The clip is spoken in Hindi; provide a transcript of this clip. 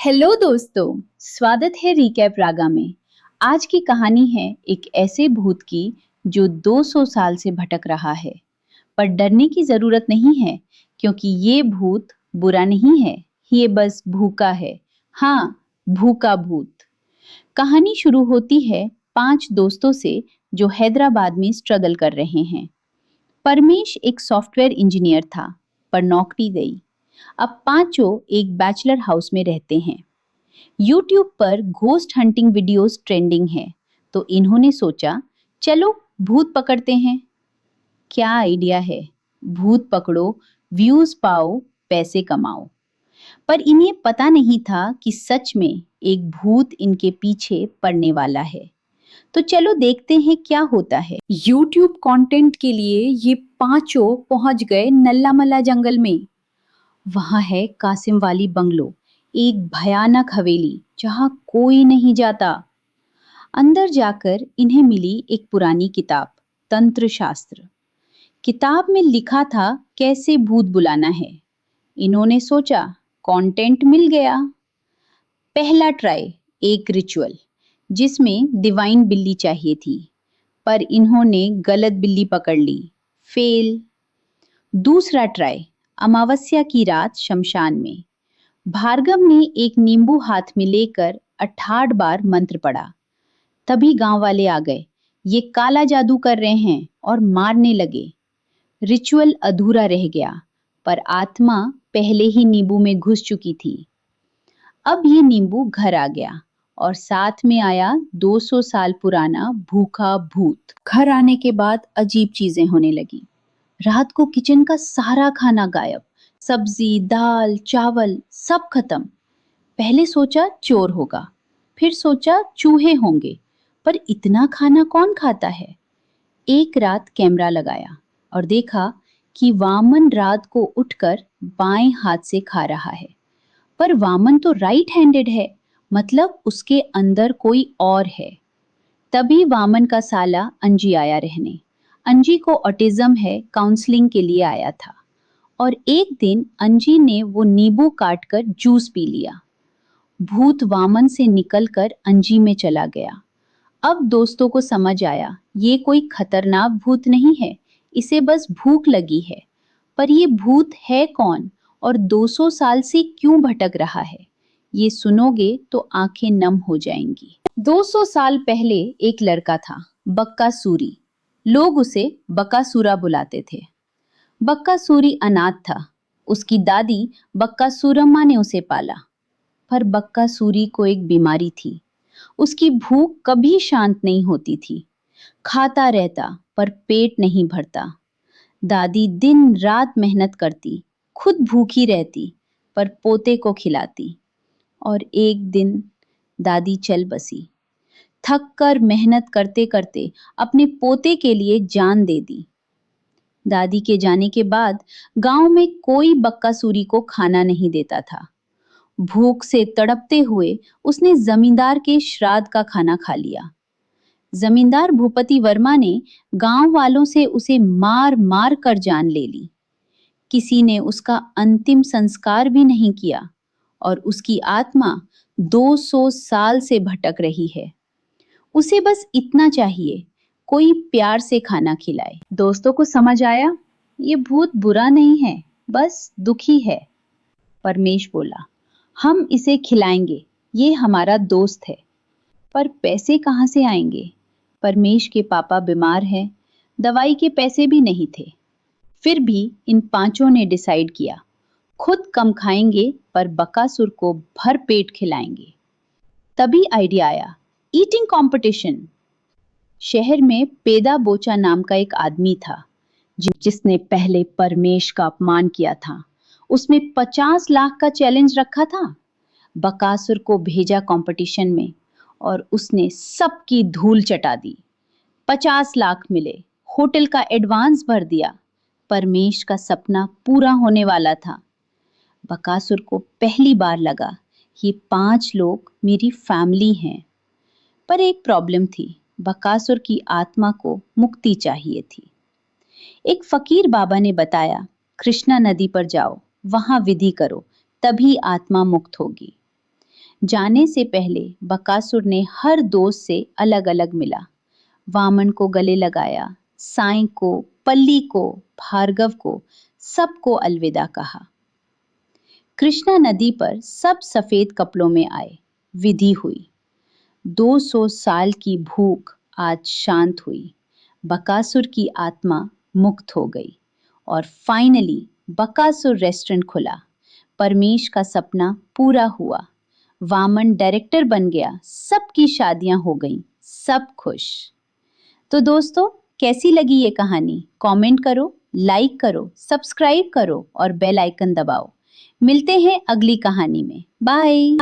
हेलो दोस्तों, स्वागत है रिकैप रागा में। आज की कहानी है एक ऐसे भूत की जो 200 साल से भटक रहा है। पर डरने की जरूरत नहीं है, क्योंकि ये भूत बुरा नहीं है, ये बस भूखा है। हाँ, भूखा भूत। कहानी शुरू होती है 5 दोस्तों से जो हैदराबाद में स्ट्रगल कर रहे हैं। परमेश एक सॉफ्टवेयर इंजीनियर था, पर नौकरी गई। अब पांचों एक बैचलर हाउस में रहते हैं। यूट्यूब पर घोस्ट हंटिंग वीडियोस ट्रेंडिंग है, तो इन्होंने सोचा चलो भूत पकड़ते हैं। क्या आइडिया है, भूत पकड़ो, व्यूज पाओ, पैसे कमाओ। पर इन्हें पता नहीं था कि सच में एक भूत इनके पीछे पड़ने वाला है। तो चलो देखते हैं क्या होता है। यूट्यूब कंटेंट के लिए ये पांचों पहुंच गए नल्लामला जंगल में। वहां है कासिम वाली बंगलो, एक भयानक हवेली जहां कोई नहीं जाता। अंदर जाकर इन्हें मिली एक पुरानी किताब, तंत्र शास्त्र। किताब में लिखा था कैसे भूत बुलाना है। इन्होंने सोचा कंटेंट मिल गया। पहला ट्राई, एक रिचुअल जिसमें डिवाइन बिल्ली चाहिए थी, पर इन्होंने गलत बिल्ली पकड़ ली। फेल। दूसरा ट्राई, अमावस्या की रात शमशान में। भार्गव ने एक नींबू हाथ में लेकर 68 बार मंत्र पढ़ा। तभी गांव वाले आ गए, ये काला जादू कर रहे हैं, और मारने लगे। रिचुअल अधूरा रह गया, पर आत्मा पहले ही नींबू में घुस चुकी थी। अब ये नींबू घर आ गया, और साथ में आया 200 साल पुराना भूखा भूत। घर आने के बाद अजीब चीजें होने लगी। रात को किचन का सारा खाना गायब, सब्जी, दाल, चावल सब खत्म। पहले सोचा चोर होगा, फिर सोचा चूहे होंगे, पर इतना खाना कौन खाता है। एक रात कैमरा लगाया और देखा कि वामन रात को उठकर बाएं हाथ से खा रहा है। पर वामन तो राइट हैंडेड है, मतलब उसके अंदर कोई और है। तभी वामन का साला अंजी आया रहने। अंजी को ऑटिज्म है, काउंसलिंग के लिए आया था। और एक दिन अंजी ने वो नींबू काटकर जूस पी लिया। भूत वामन से निकलकर अंजी में चला गया। अब दोस्तों को समझ आया ये कोई खतरनाक भूत नहीं है, इसे बस भूख लगी है। पर ये भूत है कौन और 200 साल से क्यों भटक रहा है, ये सुनोगे तो आंखें नम हो जाएंगी। 200 साल पहले एक लड़का था, बक्कासूरी। लोग उसे बकासुरा बुलाते थे। बक्कासूरी अनाथ था। उसकी दादी बक्कासूरम्मा ने उसे पाला। पर बक्कासूरी को एक बीमारी थी। उसकी भूख कभी शांत नहीं होती थी। खाता रहता पर पेट नहीं भरता। दादी दिन रात मेहनत करती, खुद भूखी रहती, पर पोते को खिलाती। और एक दिन दादी चल बसी। थक कर मेहनत करते करते अपने पोते के लिए जान दे दी। दादी के जाने के बाद गांव में कोई बक्कासूरी को खाना नहीं देता था। भूख से तड़पते हुए उसने जमींदार के श्राद्ध का खाना खा लिया। जमींदार भूपति वर्मा ने गांव वालों से उसे मार मार कर जान ले ली। किसी ने उसका अंतिम संस्कार भी नहीं किया, और उसकी आत्मा 200 साल से भटक रही है। उसे बस इतना चाहिए, कोई प्यार से खाना खिलाए। दोस्तों को समझ आया ये भूत बुरा नहीं है, बस दुखी है। परमेश बोला, हम इसे खिलाएंगे, ये हमारा दोस्त है। पर पैसे कहाँ से आएंगे? परमेश के पापा बीमार हैं, दवाई के पैसे भी नहीं थे। फिर भी इन पांचों ने डिसाइड किया, खुद कम खाएंगे पर बकासुर को भर पेट खिलाएंगे। तभी आइडिया आया, ईटिंग कंपटीशन। शहर में पेदा बोचा नाम का एक आदमी था, जिसने पहले परमेश का अपमान किया था। उसने 50 लाख का चैलेंज रखा था। बकासुर को भेजा कंपटीशन में, और उसने सबकी धूल चटा दी। 50 लाख मिले, होटल का एडवांस भर दिया। परमेश का सपना पूरा होने वाला था। बकासुर को पहली बार लगा ये 5 लोग मेरी फैमिली हैं। पर एक प्रॉब्लम थी, बकासुर की आत्मा को मुक्ति चाहिए थी। एक फकीर बाबा ने बताया, कृष्णा नदी पर जाओ, वहां विधि करो, तभी आत्मा मुक्त होगी। जाने से पहले बकासुर ने हर दोस्त से अलग अलग मिला। वामन को गले लगाया, साईं को, पल्ली को, भार्गव को, सबको अलविदा कहा। कृष्णा नदी पर सब सफेद कपड़ों में आए। विधि हुई। 200 साल की भूख आज शांत हुई। बकासुर की आत्मा मुक्त हो गई और फाइनली बकासुर रेस्टोरेंट खुला। परमेश का सपना पूरा हुआ। वामन डायरेक्टर बन गया। सबकी शादियां हो गईं। सब खुश। तो दोस्तों, कैसी लगी ये कहानी? कमेंट करो, लाइक करो, सब्सक्राइब करो और बेल आइकन दबाओ। मिलते हैं अगली कहानी में। बाय।